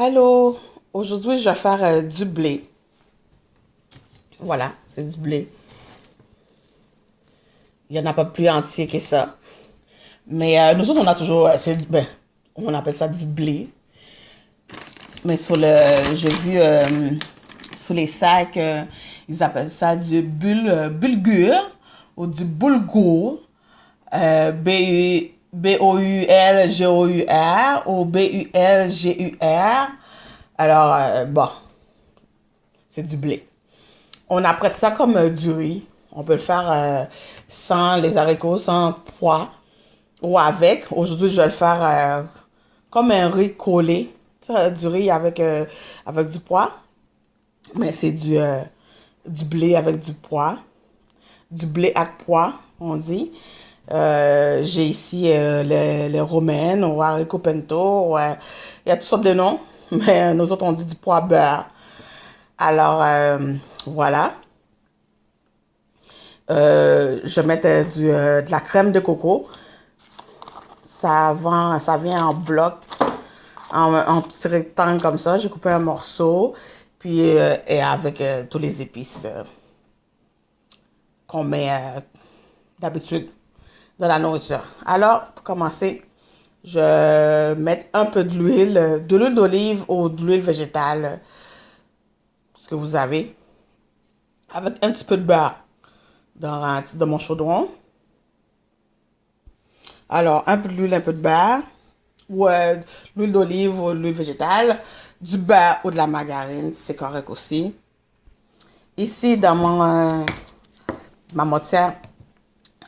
Allô, aujourd'hui je vais faire du blé. Voilà, c'est du blé. Il n'y en a pas plus entier que ça. Mais nous autres, on a toujours, on appelle ça du blé. Mais j'ai vu sur les sacs, ils appellent ça du bulgur ou du boulgour. Boulgour ou bulgur. Alors, bon, c'est du blé. On apprête ça comme du riz. On peut le faire sans les haricots, sans pois ou avec. Aujourd'hui, je vais le faire comme un riz collé. Ça, du riz avec du pois. Mais c'est du blé avec du pois. Du blé avec pois, on dit. J'ai ici le romaine ou haricot pinto. Il y a toutes sortes de noms. Mais nous autres, on dit du pois beurre. Alors, voilà. Je vais mettre de la crème de coco. Ça vient en bloc, en petit rectangle comme ça. J'ai coupé un morceau. Puis, et avec tous les épices qu'on met d'habitude dans la nourriture. Alors, pour commencer, je vais mettre un peu de l'huile d'olive ou de l'huile végétale, ce que vous avez, avec un petit peu de beurre dans mon chaudron. Alors, un peu de l'huile, un peu de beurre, ou l'huile d'olive ou l'huile végétale, du beurre ou de la margarine, c'est correct aussi. Ici, dans ma moitié,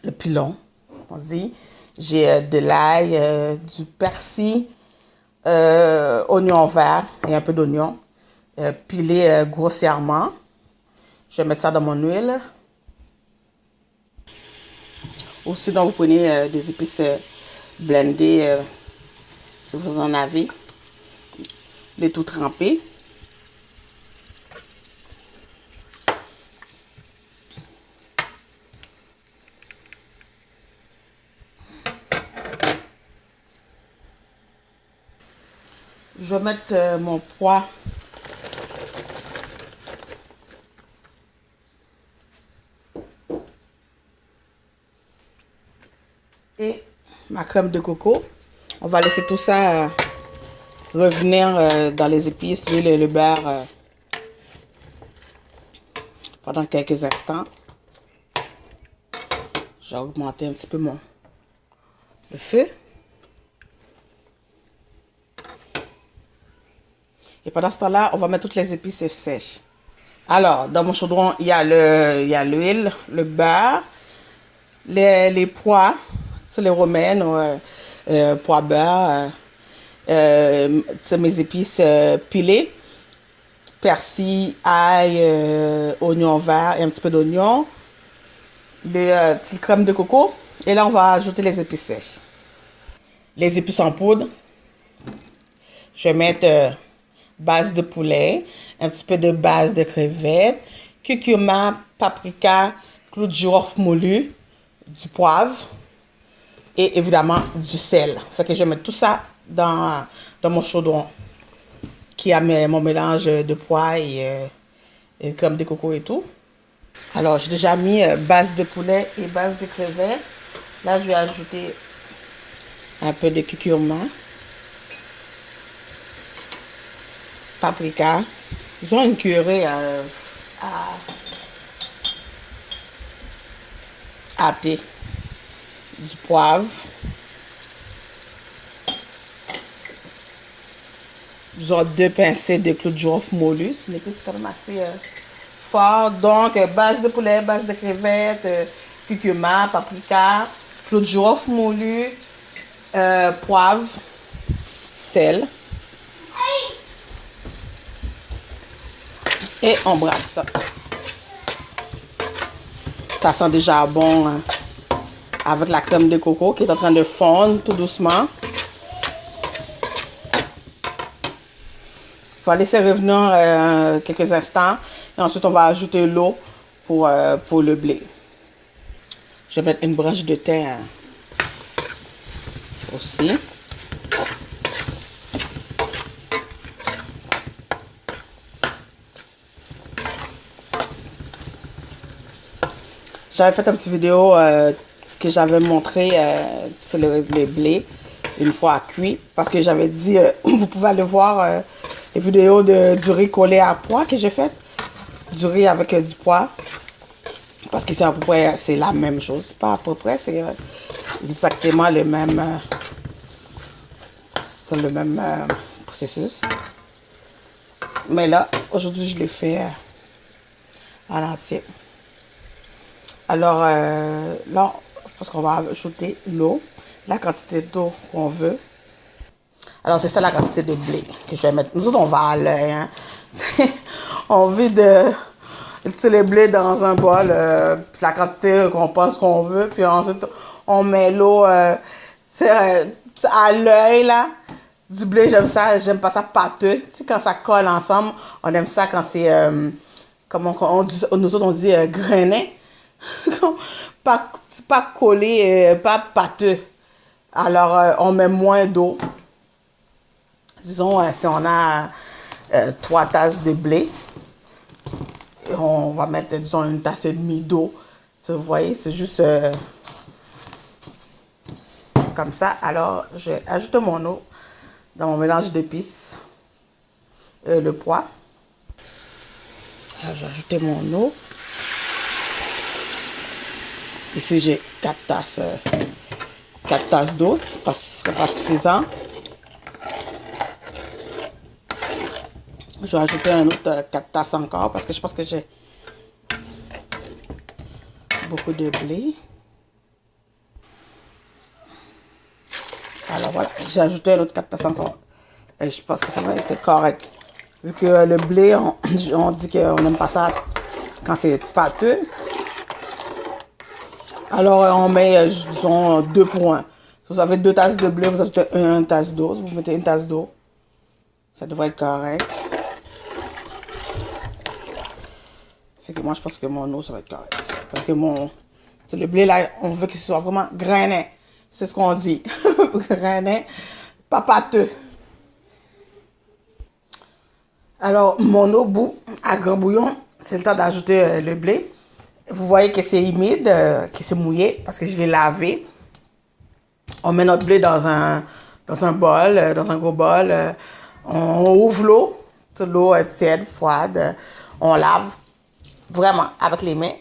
le pilon, on dit, j'ai de l'ail, du persil, oignon vert et un peu d'oignon, pilé grossièrement. Je vais mettre ça dans mon huile. Ou sinon, vous prenez des épices blendées, si vous en avez. Les tout trempés. Je vais mettre mon pois. Et ma crème de coco. On va laisser tout ça revenir dans les épices, l'huile et le beurre pendant quelques instants. Je vais augmenter un petit peu le feu. Et pendant ce temps-là, on va mettre toutes les épices sèches. Alors, dans mon chaudron, il y a l'huile, le beurre, les pois, c'est les romaines, pois beurre, c'est mes épices pilées, persil, ail, oignon vert et un petit peu d'oignon, des petites crèmes de coco. Et là, on va ajouter les épices sèches. Les épices en poudre. Je vais mettre base de poulet, un petit peu de base de crevettes, curcuma, paprika, clou de girofle moulu, du poivre et évidemment du sel. Fait que je vais mettre tout ça dans mon chaudron qui a mon mélange de pois et crème de coco et tout. Alors, j'ai déjà mis base de poulet et base de crevettes. Là, je vais ajouter un peu de curcuma, paprika. Ils ont une cuillerée à thé, du poivre, genre 2 pincées de clou de girofle moulu. C'est une épice quand même assez fort. Donc, base de poulet, base de crevettes, curcuma, paprika, clou de girofle moulu, poivre, sel. Et on brasse ça. Ça sent déjà bon hein, avec la crème de coco qui est en train de fondre tout doucement. Il faut laisser revenir quelques instants. Et ensuite, on va ajouter l'eau pour le blé. Je vais mettre une branche de thym aussi. j'avais fait une petite vidéo que j'avais montré sur les blés une fois à cuit. Parce que j'avais dit, vous pouvez aller voir les vidéos du riz collé à pois que j'ai fait. Du riz avec du pois. Parce que c'est à peu près, c'est la même chose. Pas à peu près, c'est exactement le même, c'est le même processus. Mais là, aujourd'hui, je l'ai fait à l'entier. Alors, là, je pense qu'on va ajouter l'eau, la quantité d'eau qu'on veut. Alors, c'est ça la quantité de blé que je vais mettre. Nous autres, on va à l'œil, hein. On vide les blés dans un bol, la quantité qu'on pense qu'on veut, puis ensuite, on met l'eau à l'œil, là. Du blé, j'aime ça, j'aime pas ça pâteux. Tu sais, quand ça colle ensemble, on aime ça quand c'est, comment on dit, nous autres, on dit grainé. pas collé, pas pâteux. Alors, on met moins d'eau. Disons, si on a 3 tasses de blé, on va mettre, disons, 1 tasse et demie d'eau. Vous voyez, c'est juste comme ça. Alors, je ajoute mon eau dans mon mélange d'épices, le pois. Alors, j'ai ajouté mon eau. Ici, j'ai 4 tasses d'eau, ce serait pas suffisant. Je vais ajouter un autre 4 tasses encore parce que je pense que j'ai beaucoup de blé. Alors voilà, j'ai ajouté un autre 4 tasses encore. Et je pense que ça va être correct. Vu que le blé, on dit qu'on n'aime pas ça quand c'est pâteux. Alors, on met, disons, 2 pour 1. Si vous avez 2 tasses de blé, vous ajoutez 1 tasse d'eau. Vous mettez 1 tasse d'eau. Ça devrait être correct. Fait que moi, je pense que mon eau, ça va être correct. Parce que le blé, là, on veut qu'il soit vraiment grainé. C'est ce qu'on dit. Grainé, pas pâteux. Alors, mon eau bout à grand bouillon, c'est le temps d'ajouter le blé. Vous voyez que c'est humide, que c'est mouillé, parce que je l'ai lavé. On met notre blé dans un bol, dans un gros bol. On ouvre l'eau. L'eau est tiède, froide. On lave vraiment avec les mains.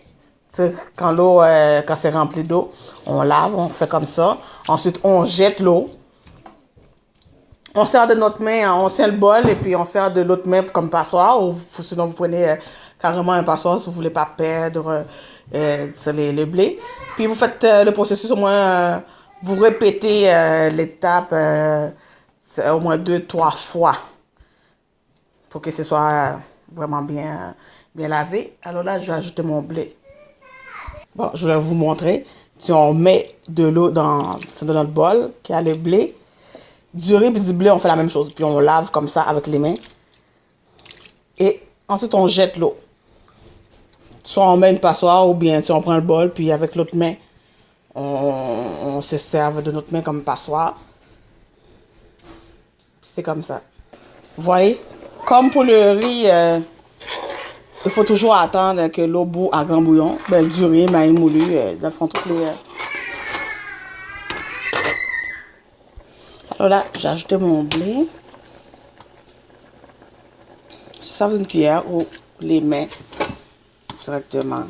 Quand c'est rempli d'eau, on lave, on fait comme ça. Ensuite, on jette l'eau. On sert de notre main, on tient le bol et puis on sert de l'autre main comme passoire. Ou sinon, vous prenez carrément un passoire si vous ne voulez pas perdre le blé. Puis vous faites le processus au moins, vous répétez l'étape au moins 2-3 fois pour que ce soit vraiment bien lavé. Alors là, je vais ajouter mon blé. Bon, je vais vous montrer. Si on met de l'eau dans notre bol qui a le blé, du riz et du blé, on fait la même chose. Puis on lave comme ça avec les mains. Et ensuite, on jette l'eau. Soit on met une passoire ou bien si on prend le bol, puis avec l'autre main, on se sert de notre main comme passoire. C'est comme ça. Vous voyez? Comme pour le riz, il faut toujours attendre que l'eau bout à grand bouillon. Ben, du riz, maïs moulu, dans le fond, toutes les... Alors là, j'ai ajouté mon blé. Je sers une cuillère ou les mains directement.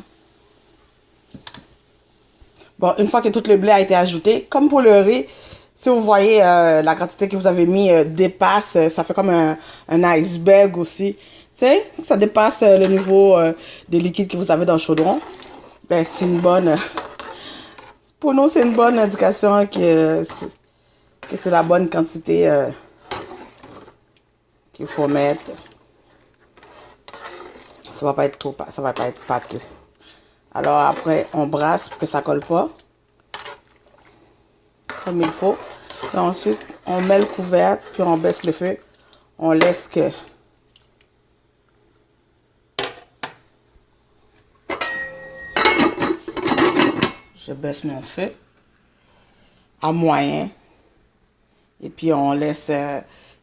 Bon, une fois que tout le blé a été ajouté, comme pour le riz, si vous voyez la quantité que vous avez mis dépasse, ça fait comme un iceberg aussi. Tu sais, ça dépasse le niveau de liquide que vous avez dans le chaudron. Ben, c'est une bonne... pour nous, c'est une bonne indication que c'est la bonne quantité qu'il faut mettre. Ça va pas être trop, ça va pas être pâteux. Alors après, on brasse pour que ça colle pas. Comme il faut. Et ensuite, on met le couvercle, puis on baisse le feu. On laisse que... Je baisse mon feu à moyen. Et puis on laisse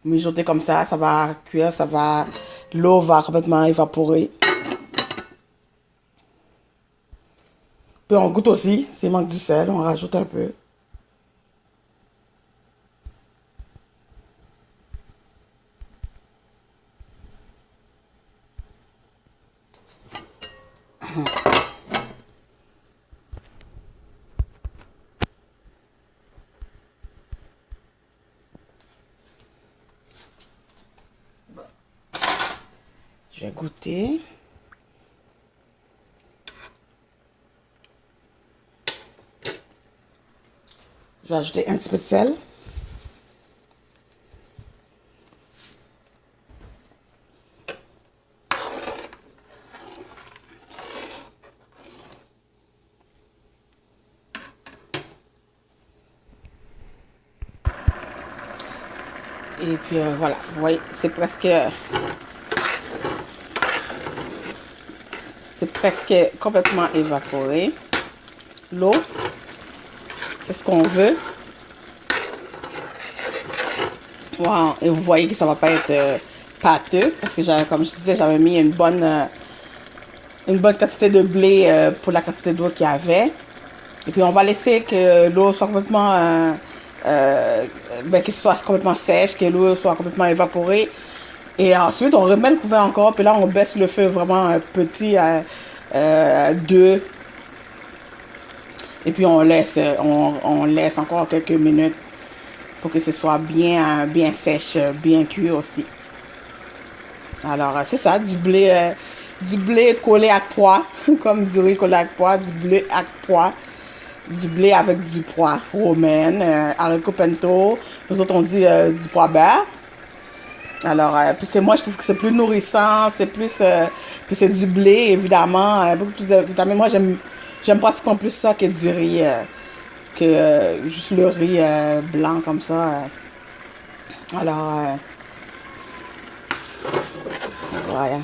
mijoter comme ça. Ça va cuire, l'eau va complètement évaporer. Puis on goûte aussi. S'il manque du sel, on rajoute un peu. Je vais goûter. Je vais ajouter un petit peu de sel. Et puis voilà, vous voyez, c'est presque complètement évaporé. L'eau, c'est ce qu'on veut. Wow. Et vous voyez que ça va pas être pâteux parce que comme je disais, j'avais mis une bonne quantité de blé pour la quantité d'eau qu'il y avait. Et puis on va laisser que l'eau soit complètement que ce soit complètement sèche, que l'eau soit complètement évaporée. Et ensuite, on remet le couvert encore, puis là, on baisse le feu vraiment petit à 2. Et puis, on laisse encore quelques minutes pour que ce soit bien sèche, bien cuit aussi. Alors, c'est ça, du blé collé à pois, comme du riz collé à pois, du blé à pois. Du blé avec du pois romaine, haricot pinto. Nous autres, on dit du pois beurre. Alors, puis moi, je trouve que c'est plus nourrissant, c'est plus... puis c'est du blé, évidemment, beaucoup plus de vitamines. Moi, j'aime pratiquement plus ça que du riz, que juste le riz blanc comme ça. Alors, voilà.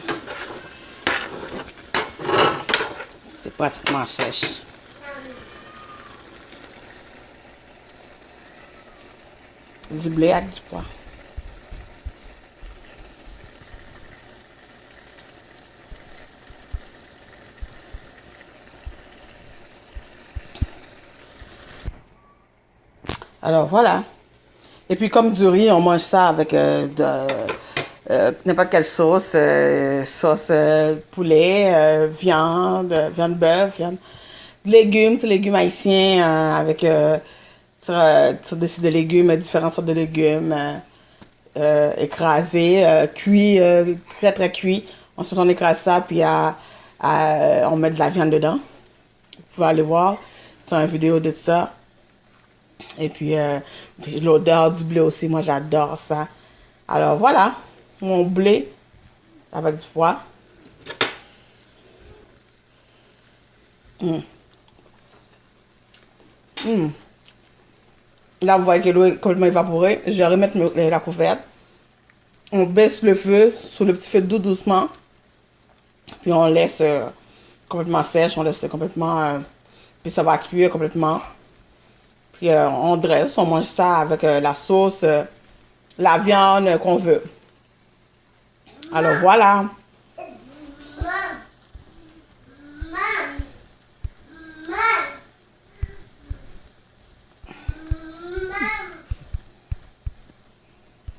C'est pratiquement sèche. Du blé avec du pois. Alors voilà. Et puis comme du riz, on mange ça avec n'importe quelle sauce. Sauce poulet, viande bœuf, légumes haïtiens avec des légumes, différentes sortes de légumes écrasés, cuits, très très cuits. Ensuite on écrase ça, puis on met de la viande dedans. Vous pouvez aller voir sur une vidéo de ça. Et puis l'odeur du blé aussi, moi j'adore ça. Alors voilà, mon blé avec du pois. Là, vous voyez que l'eau est complètement évaporée. Je vais remettre la couverte. On baisse le feu sur le petit feu doux doucement. Puis on laisse complètement sèche. On laisse complètement... puis ça va cuire complètement. Puis on dresse. On mange ça avec la sauce, la viande qu'on veut. Alors voilà.